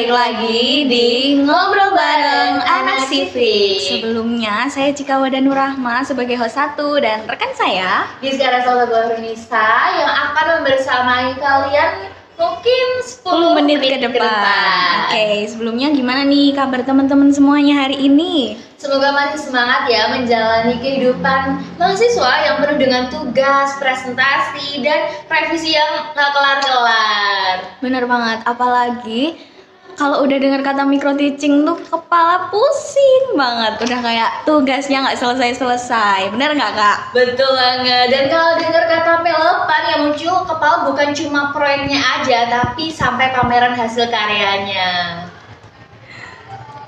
balik lagi di Ngobrol Bareng Anak Civic. Sebelumnya, saya Cika Wada Nurrahma sebagai host 1 dan rekan saya Rizka Rasulullah Brunisa yang akan membersamai kalian mungkin 10 menit ke depan. Oke, sebelumnya gimana nih kabar teman-teman semuanya hari ini? Semoga masih semangat ya menjalani kehidupan mahasiswa yang penuh dengan tugas, presentasi, dan revisi yang gak kelar-kelar. Bener banget, apalagi kalau udah dengar kata micro teaching tuh kepala pusing banget. Udah kayak tugasnya nggak selesai-selesai. Bener nggak Kak? Betul banget. Dan kalau dengar kata pelepan yang muncul kepala bukan cuma proyeknya aja, tapi sampai pameran hasil karyanya.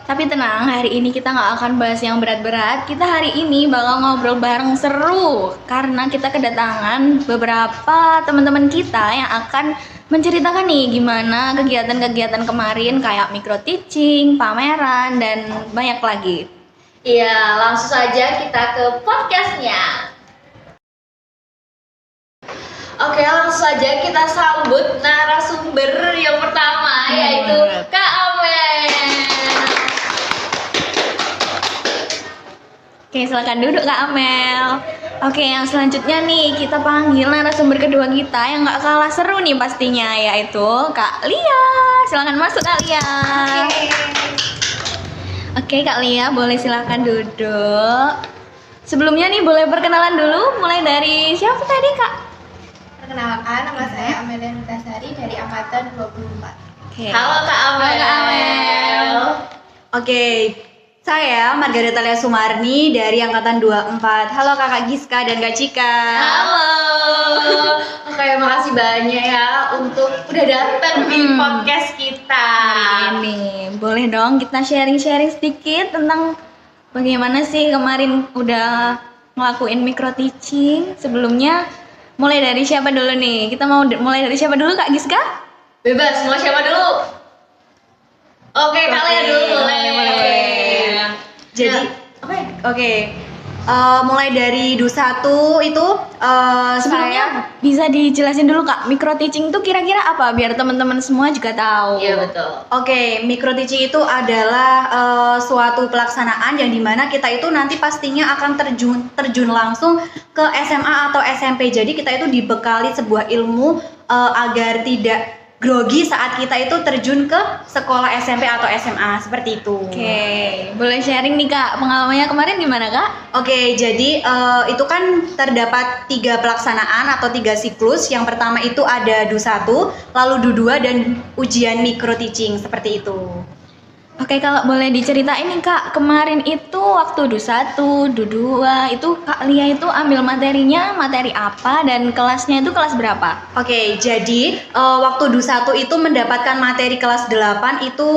Tapi tenang, hari ini kita nggak akan bahas yang berat-berat. Kita hari ini bakal ngobrol bareng seru karena kita kedatangan beberapa teman-teman kita yang akan menceritakan nih gimana kegiatan-kegiatan kemarin kayak micro teaching, pameran, dan banyak lagi. Iya, langsung saja kita ke podcastnya. Oke, langsung saja kita sambut narasumber yang pertama, yaitu Kak Amel. Oke, silakan duduk Kak Amel. Oke, yang selanjutnya nih kita panggil narasumber kedua kita yang nggak kalah seru nih pastinya, yaitu Kak Lia. Silakan masuk Kak Lia. Oke Kak Lia, boleh silakan duduk. Sebelumnya nih boleh perkenalan dulu, mulai dari siapa tadi Kak? Perkenalkan, nama saya Amelia Nutasari dari angkatan 24. Oke. Halo Kak Amel. Halo, Kak Amel. Oke, saya Margareta Lia Sumarni dari angkatan 24. Halo Kakak Giska dan Kak Cika. Halo. Oke, makasih banyak ya untuk udah datang di podcast kita. Ini boleh dong kita sharing-sharing sedikit tentang bagaimana sih kemarin udah ngelakuin micro teaching. Sebelumnya mulai dari siapa dulu nih? Kita mau mulai dari siapa dulu Kak Giska? Bebas, mau siapa dulu? Oke, kalian dulu boleh. Jadi, oke. Mulai dari Du1 itu Sebelumnya bisa dijelasin dulu Kak, micro teaching itu kira-kira apa biar teman-teman semua juga tahu. Iya betul. Oke, micro teaching itu adalah suatu pelaksanaan yang dimana kita itu nanti pastinya akan terjun langsung ke SMA atau SMP. Jadi kita itu dibekali sebuah ilmu agar tidak grogi saat kita itu terjun ke sekolah SMP atau SMA seperti itu. Oke, boleh sharing nih Kak, pengalamannya kemarin gimana Kak? Oke, jadi itu kan terdapat 3 pelaksanaan atau 3 siklus. Yang pertama itu ada Du1, lalu Du2 dan ujian micro teaching seperti itu. Oke, kalau boleh diceritain nih Kak, kemarin itu waktu Du1, Du2 itu Kak Lia itu ambil materinya materi apa dan kelasnya itu kelas berapa? Oke, jadi waktu Du1 itu mendapatkan materi kelas 8 itu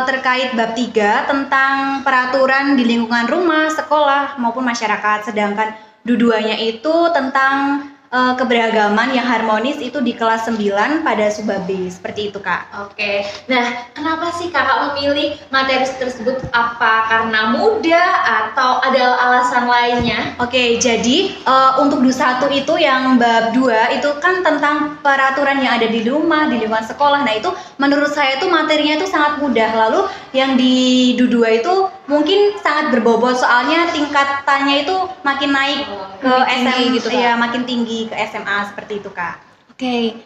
terkait bab 3 tentang peraturan di lingkungan rumah, sekolah maupun masyarakat. Sedangkan Du2-nya itu tentang keberagaman yang harmonis itu di kelas 9 pada Subbab B. Seperti itu Kak. Oke, nah kenapa sih kakak memilih materi tersebut? Apa karena mudah atau ada alasan lainnya? Oke, jadi untuk Du1 itu yang bab 2 itu kan tentang peraturan yang ada di rumah, di lingkungan sekolah. Nah itu menurut saya itu materinya itu sangat mudah. Lalu yang di Du2 itu mungkin sangat berbobot soalnya tingkatannya itu makin naik ke SMA gitu, Kak. ya, makin tinggi ke SMA seperti itu Kak. Oke,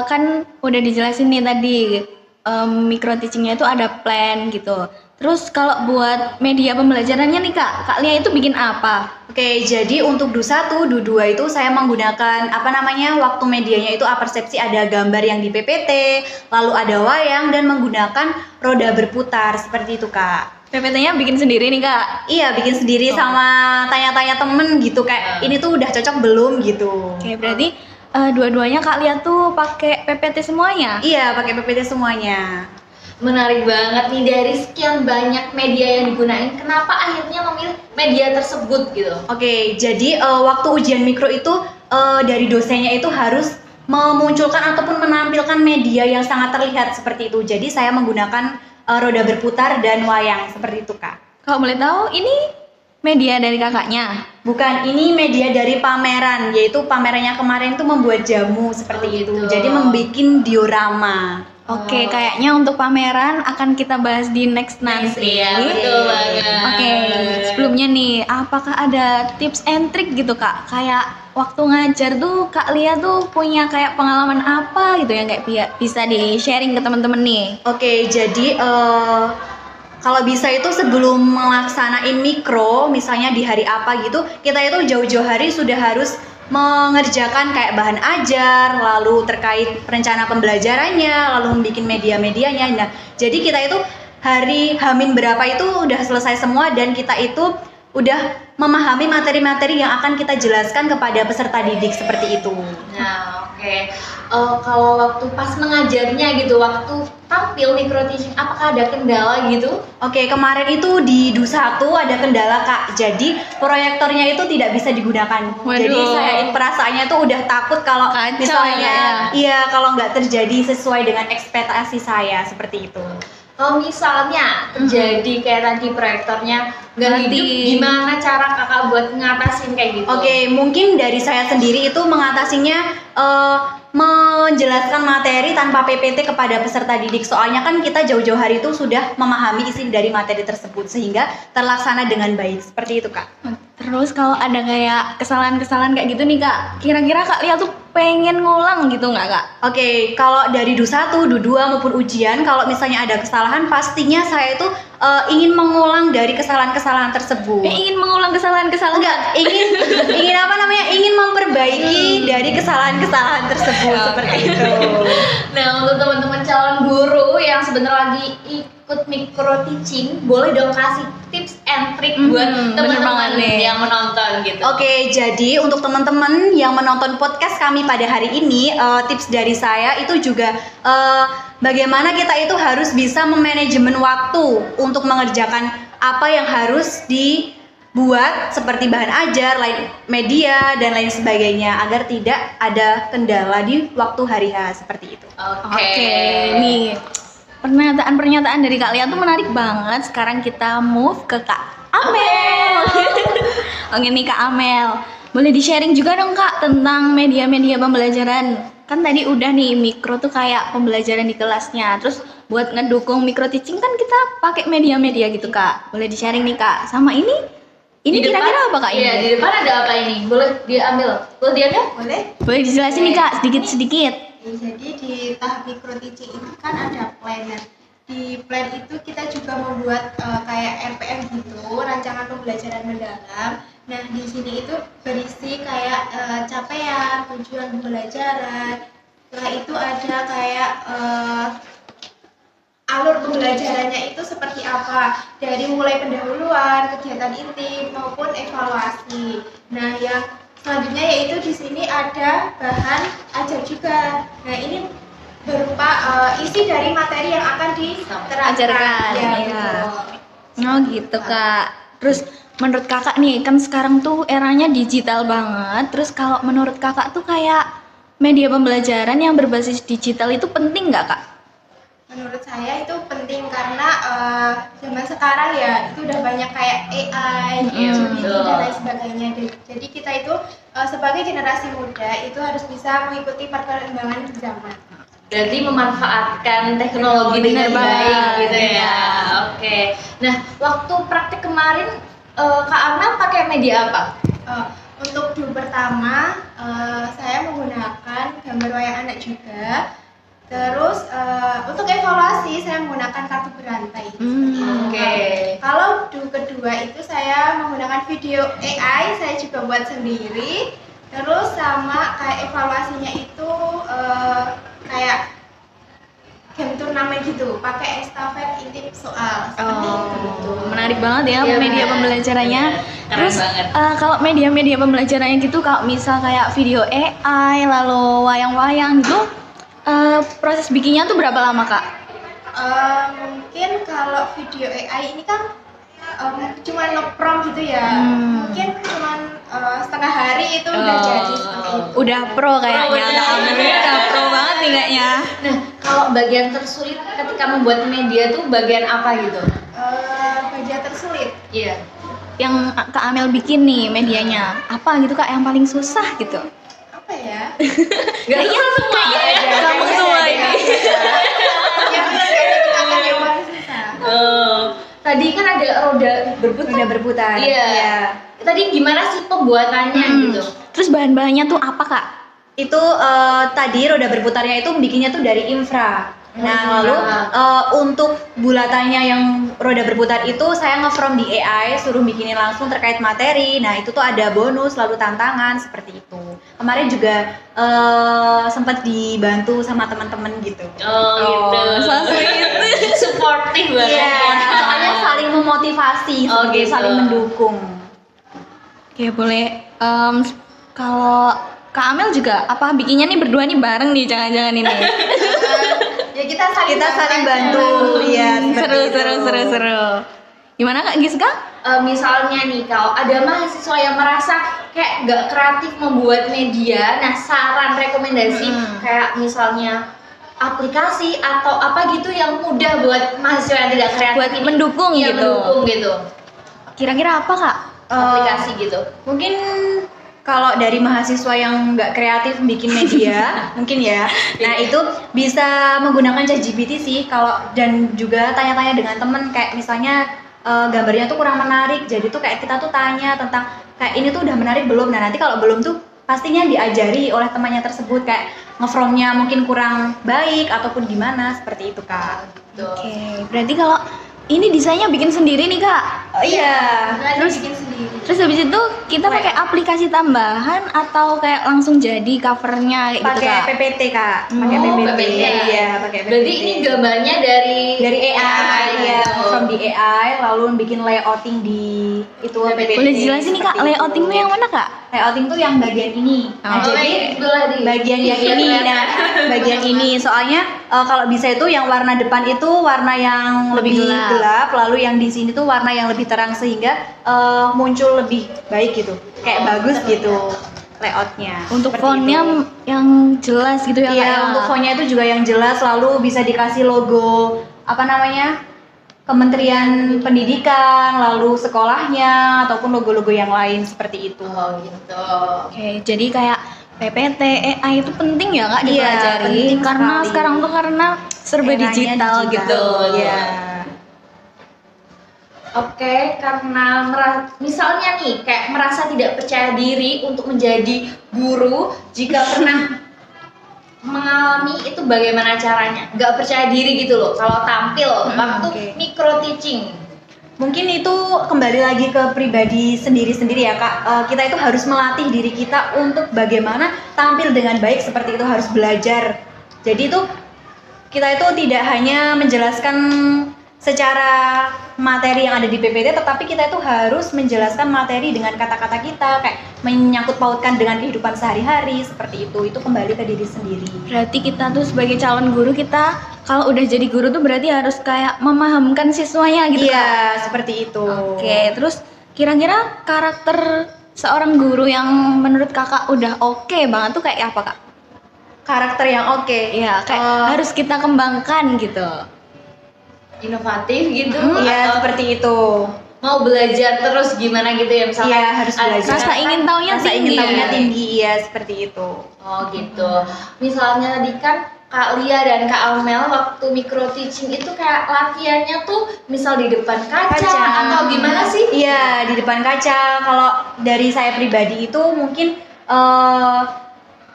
kan udah dijelasin nih tadi micro teachingnya itu ada plan gitu. Terus kalau buat media pembelajarannya nih Kak Lia itu bikin apa? Oke, jadi untuk Du1, Du2 itu saya menggunakan waktu medianya itu Apersepsi, ada gambar yang di PPT, lalu ada wayang dan menggunakan roda berputar seperti itu Kak. PPT-nya bikin sendiri nih Kak? Iya, bikin sendiri sama tanya-tanya temen gitu kayak ini tuh udah cocok belum gitu. Oke, berarti dua-duanya Kak Lia tuh pakai PPT semuanya? Iya, pakai PPT semuanya. Menarik banget nih, dari sekian banyak media yang digunain, kenapa akhirnya memilih media tersebut gitu? Oke, jadi waktu ujian mikro itu dari dosennya itu harus memunculkan ataupun menampilkan media yang sangat terlihat seperti itu. Jadi saya menggunakan roda berputar dan wayang seperti itu Kak. Kalau boleh tahu ini media dari kakaknya? Bukan, ini media dari pameran, yaitu pamerannya kemarin tuh membuat jamu seperti itu. gitu. Jadi membuat diorama. Oke, kayaknya untuk pameran akan kita bahas di next nanti. Iya, betul banget. Oke, sebelumnya nih, apakah ada tips and trick gitu Kak? Kayak waktu ngajar tuh Kak Lia tuh punya kayak pengalaman apa gitu yang kayak bisa di-sharing ke teman-teman nih? Oke, jadi kalau bisa itu sebelum melaksanain mikro, misalnya di hari apa gitu, kita itu jauh-jauh hari sudah harus mengerjakan kayak bahan ajar, lalu terkait rencana pembelajarannya, lalu membuat media-medianya. Nah, jadi kita itu hari Hamin berapa itu udah selesai semua dan kita itu udah memahami materi-materi yang akan kita jelaskan kepada peserta didik seperti itu. Nah, oke. Kalau waktu pas mengajarnya gitu, waktu tampil micro teaching, apakah ada kendala gitu? Oke, kemarin itu di DU1 ada kendala Kak. Jadi proyektornya itu tidak bisa digunakan. Waduh. Jadi saya perasaannya tuh udah takut kalau Kacau misalnya iya kalau nggak terjadi sesuai dengan ekspektasi saya seperti itu. Kalau misalnya terjadi kayak tadi proyektornya nggak Mati. hidup, gimana cara kakak buat ngatasin kayak gitu? Oke, mungkin dari saya sendiri itu mengatasinya menjelaskan materi tanpa PPT kepada peserta didik. Soalnya kan kita jauh-jauh hari itu sudah memahami isi dari materi tersebut sehingga terlaksana dengan baik. Seperti itu Kak. Terus kalau ada kayak kesalahan-kesalahan kayak gitu nih Kak, kira-kira Kak Lia tuh pengen ngulang gitu nggak Kak? Oke, kalau dari DU1, DU2 maupun ujian, kalau misalnya ada kesalahan, pastinya saya itu ingin mengulang dari kesalahan-kesalahan tersebut. Ingin mengulang kesalahan-kesalahan? Enggak, ingin apa namanya? Ingin memperbaiki dari kesalahan-kesalahan tersebut seperti itu. Nah, untuk teman-teman calon guru yang sebentar lagi ikut micro teaching, boleh dong kasih tips and trick buat bener teman-teman banget nih. yang menonton gitu. Oke, jadi untuk teman-teman yang menonton podcast kami pada hari ini, tips dari saya itu juga bagaimana kita itu harus bisa memanajemen waktu untuk mengerjakan apa yang harus dibuat seperti bahan ajar, lain media dan lain sebagainya agar tidak ada kendala di waktu hari H seperti itu. Oke. Nih pernyataan-pernyataan dari Kak Lia tuh menarik banget. Sekarang kita move ke Kak Amel. Oke nih Kak Amel, boleh di-sharing juga dong Kak tentang media-media pembelajaran. Kan tadi udah nih mikro tuh kayak pembelajaran di kelasnya. Terus buat ngedukung micro teaching kan kita pakai media-media gitu Kak. Boleh di-sharing nih Kak. Sama ini Di kira-kira depan- apa Kak ini? Iya, di depan ada apa ini? Boleh diambil? Boleh diambil? Boleh? Boleh dijelasin nih Kak sedikit-sedikit. Jadi di tahap micro teaching itu kan ada planner. Di plan itu kita juga membuat kayak RPM gitu, rancangan pembelajaran mendalam. Nah, di sini itu berisi kayak capaian, tujuan pembelajaran. Setelah itu ada kayak alur pembelajarannya itu seperti apa, dari mulai pendahuluan, kegiatan inti maupun evaluasi. Nah, yang selanjutnya yaitu di sini ada bahan ajar juga. Nah, ini berupa isi dari materi yang akan diterapkan. Ajarkan, Ya, iya. betul. Oh gitu Kak. Terus menurut Kakak nih kan sekarang tuh eranya digital banget. Terus kalau menurut Kakak tuh kayak media pembelajaran yang berbasis digital itu penting nggak Kak? Menurut saya itu penting karena zaman sekarang ya itu udah banyak kayak AI, GPT dan lain sebagainya. Jadi kita itu sebagai generasi muda itu harus bisa mengikuti perkembangan zaman. Berarti memanfaatkan teknologi dengan Bener baik banget, gitu ya. Oke. Nah, waktu praktik kemarin Kak Amel pakai media apa? Untuk dulu pertama saya menggunakan gambar wayang anak juga. Terus untuk evaluasi saya menggunakan kartu berantai. Seperti itu. Oke. Kalau dulu kedua itu saya menggunakan video AI, saya juga buat sendiri. Terus sama kayak evaluasinya itu kayak game turnamen gitu, pakai estafet intip soal. Seperti itu. Menarik banget ya Iya, media bener. pembelajarannya. Keren Terus banget. kalau media-media pembelajarannya gitu, kalau misal kayak video AI, lalu wayang-wayang gitu, proses bikinnya tuh berapa lama Kak? Mungkin kalau video AI ini kan cuma nge-prompt gitu ya. Mungkin cuma setengah hari itu udah jadi seperti itu. Udah pro kayaknya Kak Amel. Udah pro banget nih kayaknya. Nah, kalau bagian tersulit ketika membuat media tuh bagian apa gitu? Bagian tersulit. Iya. Yang Kak Amel bikin nih medianya, apa gitu Kak yang paling susah gitu? Apa ya? Gak iya semua ya. Kamu semua ini. tadi kan ada roda berputar. Udah berputar. Iya. Tadi gimana sih pembuatannya gitu? Terus bahan-bahannya tuh apa kak? Itu tadi roda berputarnya itu bikinnya tuh dari infra. Nah, lalu untuk bulatannya yang roda berputar itu saya nge-from di AI, suruh bikinin langsung terkait materi. Nah, itu tuh ada bonus lalu tantangan seperti itu. Kemarin juga sempat dibantu sama teman-teman gitu. Oh, gitu. So sweet. Supportive banget. Iya, soalnya saling memotivasi, gitu. saling mendukung. Oke boleh. Kalau Kak Amel juga apa bikinnya nih berdua nih bareng nih jangan-jangan ini. Ya kita saling bantu, ya. Seru. Gimana Kak Giska? Misalnya nih kalau ada mahasiswa yang merasa kayak nggak kreatif membuat media, nah saran rekomendasi kayak misalnya aplikasi atau apa gitu yang mudah buat mahasiswa yang tidak kreatif Buat ini. mendukung Iya, gitu. mendukung gitu. Kira-kira apa Kak? Aplikasi gitu. Mungkin kalau dari mahasiswa yang nggak kreatif bikin media, mungkin ya. Nah itu bisa menggunakan ChatGPT sih. Kalau dan juga tanya-tanya dengan temen kayak misalnya gambarnya tuh kurang menarik. Jadi tuh kayak kita tuh tanya tentang kayak ini tuh udah menarik belum. Nah nanti kalau belum tuh pastinya diajari oleh temannya tersebut kayak nge-from-nya mungkin kurang baik ataupun gimana seperti itu kak. Gitu. Oke, berarti kalau ini desainnya bikin sendiri nih Kak. Oh iya. Terus bikin sendiri. Terus habis itu kita pakai aplikasi tambahan atau kayak langsung jadi covernya kayak gitu Pakai Kak? PPT kak. Oh, Pakai PPT. PPT. Iya pakai PPT. Berarti ini gambarnya dari AI ya, gitu. from di AI lalu bikin layouting di itu PPT. Boleh jelasin nih Kak, seperti layouting itu. tuh yang mana Kak? Layouting tuh yang bagian ini. Nah, Oh, jadi jadi bagian yang ini, nah bagian ini soalnya kalau bisa itu yang warna depan itu warna yang Lebih lebih gelap. gelap, lalu yang di sini tuh warna yang lebih terang sehingga muncul lebih baik gitu, kayak bagus gitu layoutnya. Untuk Seperti fontnya itu. yang jelas gitu ya Kak Iya, ya? untuk fontnya itu juga yang jelas, lalu bisa dikasih logo apa namanya Kementerian Pendidikan, lalu sekolahnya ataupun logo-logo yang lain seperti itu. Oh gitu. Oke, jadi kayak PPT, AI itu penting ya Kak Iya, dipelajari penting karena sekali. sekarang tuh karena serba Eranya digital gitu. Iya. Oke, karena misalnya nih kayak merasa tidak percaya diri untuk menjadi guru, jika pernah mengalami itu bagaimana caranya? Nggak percaya diri gitu loh kalau tampil waktu oke. micro teaching. Mungkin itu kembali lagi ke pribadi sendiri-sendiri ya kak. Kita itu harus melatih diri kita untuk bagaimana tampil dengan baik, seperti itu harus belajar. Jadi itu kita itu tidak hanya menjelaskan secara materi yang ada di PPT, tetapi kita itu harus menjelaskan materi dengan kata-kata kita, kayak menyangkut pautkan dengan kehidupan sehari-hari seperti itu. Itu kembali ke diri sendiri. Berarti kita tuh sebagai calon guru kita kalau udah jadi guru tuh berarti harus kayak memahamkan siswanya gitu Kak. Iya, seperti itu. Oke, terus kira-kira karakter seorang guru yang menurut kakak udah oke banget tuh kayak apa Kak? Karakter yang oke. Iya, kayak harus kita kembangkan gitu. Inovatif gitu Iya, atau seperti itu. mau belajar terus gimana gitu ya misalnya. Iya, harus belajar. Rasa ingin tahunya Rasa tinggi ingin tahunya ya? tinggi, iya seperti itu. Oh gitu. Misalnya tadi kan Kak Lia dan Kak Amel waktu micro teaching itu kayak latihannya tuh misal di depan kaca. Atau gimana sih? Iya, di depan kaca. Kalau dari saya pribadi itu mungkin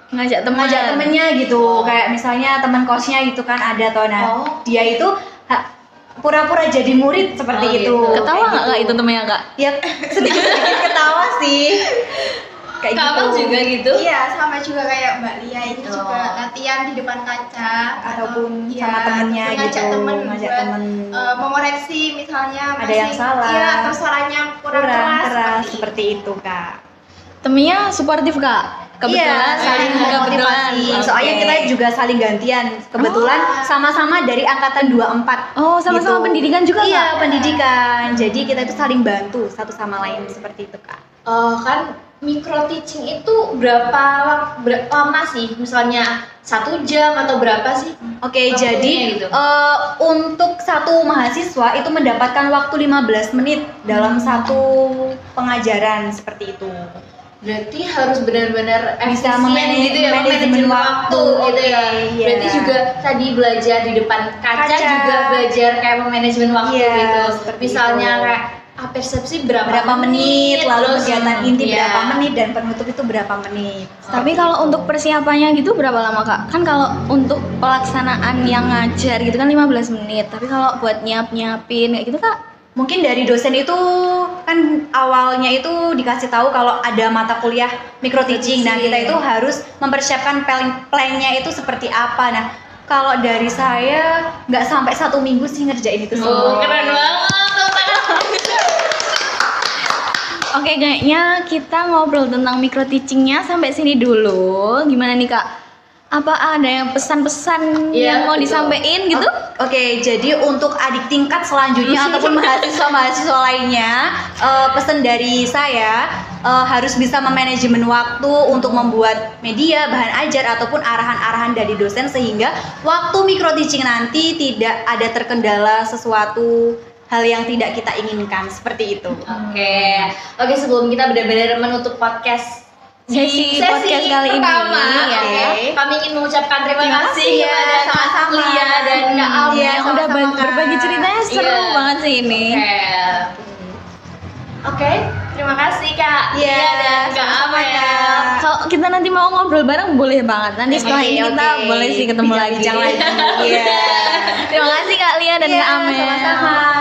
Ngajak teman. ngajak temennya gitu, kayak misalnya teman kosnya gitu kan ada toh. Nah, Oh. dia itu pura-pura jadi murid seperti Oh, itu. gitu. Ketawa Kayak nggak gitu. Kak itu temennya Kak? Ya sedikit-sedikit ketawa sih. Kayak Kak gitu. Amel juga gitu? Iya, sama juga kayak Mbak Lia ini Oh. juga latihan di depan kaca Ataupun iya, sama temennya mengajak gitu, temen ngajak buat, temen. mengoreksi misalnya Ada yang salah. iya, atau suaranya kurang keras seperti itu kak. Temennya suportif Kak? Kebetulan Iya, saling memotivasi. Oke. Soalnya kita juga saling gantian. Kebetulan sama-sama dari angkatan 24. Oh, sama-sama pendidikan juga, Iya, Kak? pendidikan. Jadi kita itu saling bantu satu sama lain seperti itu, Kak. Kan micro teaching itu berapa lama sih? Misalnya 1 jam atau berapa sih? Oke, Waktunya jadi gitu. untuk satu mahasiswa itu mendapatkan waktu 15 menit dalam satu pengajaran seperti itu. Berarti harus benar-benar Bisa efisien memanage- gitu ya, manajemen manajemen waktu, gitu ya. iya. Berarti juga tadi belajar di depan kaca, Kaca. juga belajar kayak memanajemen waktu Iya, gitu. seperti Misalnya itu. kayak persepsi berapa menit, lalu terus, kegiatan inti iya. berapa menit, dan penutup itu berapa menit. Tapi kalau untuk persiapannya gitu berapa lama kak? Kan kalau untuk pelaksanaan yang ngajar gitu kan 15 menit. Tapi kalau buat nyiapin kayak gitu kak? Mungkin dari dosen itu kan awalnya itu dikasih tahu kalau ada mata kuliah micro teaching. Nah, kita itu harus mempersiapkan plan-nya itu seperti apa. Nah, kalau dari saya nggak sampai 1 minggu sih ngerjain itu Oh, semua. keren banget. Oke, kayaknya kita ngobrol tentang micro teachingnya sampai sini dulu. Gimana nih kak? Apa ada yang pesan-pesan Iya, yang mau betul. disampaikan gitu? Oke, jadi untuk adik tingkat selanjutnya ataupun mahasiswa-mahasiswa lainnya, pesan dari saya harus bisa memanajemen waktu untuk membuat media, bahan ajar ataupun arahan-arahan dari dosen sehingga waktu micro teaching nanti tidak ada terkendala sesuatu hal yang tidak kita inginkan, seperti itu. Oke, sebelum kita benar-benar menutup podcast Sesi podcast kali ini, pertama, ya. oke, kami ingin mengucapkan terima Terima kasih kasih ya, kepada Kak sama-sama. Lia dan Kak Amel Iya, yang udah sama-sama, Kak. berbagi ceritanya seru Iya. banget sih ini. Oke, terima kasih Kak Iya, Lia dan Kak sama-sama, Amel. Kak. Kalau kita nanti mau ngobrol bareng boleh banget. Nanti setelah ini kita Oke. boleh sih ketemu lagi. Bincang-bincang lagi. Iya. Terima kasih Kak Lia dan Iya, Kak Amel. sama-sama.